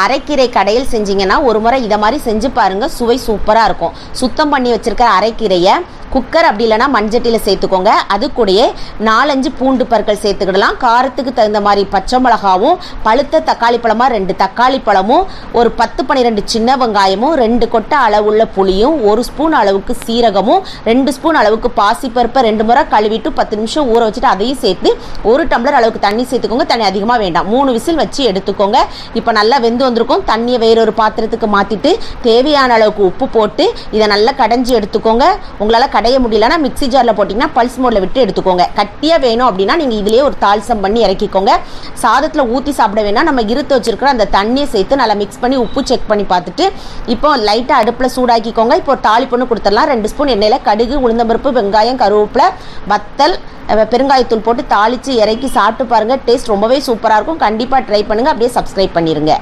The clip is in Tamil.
அரைக்கீரை கடையில் செஞ்சீங்கன்னா ஒரு முறை இதை மாதிரி செஞ்சு பாருங்கள், சுவை சூப்பராக இருக்கும். சுத்தம் பண்ணி வச்சுருக்கிற அரைக்கீரையை குக்கர் அப்படி இல்லைனா மண்சட்டியில் சேர்த்துக்கோங்க. அது கூடயே 4-5 பூண்டு பற்கள் சேர்த்துக்கிடலாம். காரத்துக்கு தகுந்த மாதிரி பச்சை மிளகாவும், பழுத்த தக்காளி பழமாக 2 தக்காளி பழமும், ஒரு 10-12 சின்ன வெங்காயமும், 2 கொட்டை அளவுள்ள புளியும், 1 ஸ்பூன் அளவுக்கு சீரகமும், 2 ஸ்பூன் அளவுக்கு பாசிப்பருப்பை 2 முறை கழுவிட்டு 10 நிமிஷம் ஊற வச்சுட்டு அதையும் சேர்த்து 1 டம்ளர் அளவுக்கு தண்ணி சேர்த்துக்கோங்க. தண்ணி அதிகமாக வேண்டாம். 3 விசில் வச்சு எடுத்துக்கோங்க. இப்போ நல்லா வெந்து வந்திருக்கும். தண்ணியை வேறொரு பாத்திரத்துக்கு மாற்றிட்டு தேவையான அளவுக்கு உப்பு போட்டு இதை நல்லா கடைஞ்சி எடுத்துக்கோங்க. உங்களால் கடைய முடியலன்னா மிக்ஸி ஜாரில் போட்டிங்கன்னா பல்ஸ் மோடில் விட்டு எடுத்துக்கோங்க. கட்டியாக வேணும் அப்படின்னா நீங்கள் இதிலேயே ஒரு தாளிசம் பண்ணி இறக்கிக்கோங்க. சாதத்தில் ஊற்றி சாப்பிட வேணால் நம்ம இருத்து வச்சுருக்கிற அந்த தண்ணியை சேர்த்து நல்லா மிக்ஸ் பண்ணி உப்பு செக் பண்ணி பார்த்துட்டு இப்போ லைட்டாக அடுப்பில் சூடாக்கிக்கோங்க. இப்போ ஒரு தாளிப்புன்னு கொடுத்துடலாம். 2 ஸ்பூன் எண்ணெயில் கடுகு, உளுந்தம்பருப்பு, வெங்காயம், கருவேப்பிலை, வத்தல், பெருங்காயத்தூள் போட்டு தாளித்து இறக்கி சாப்பிட்டு பாருங்கள். டேஸ்ட் ரொம்பவே சூப்பராக இருக்கும். கண்டிப்பாக ட்ரை பண்ணுங்கள். அப்படியே சப்ஸ்கிரைப் பண்ணிடுங்க.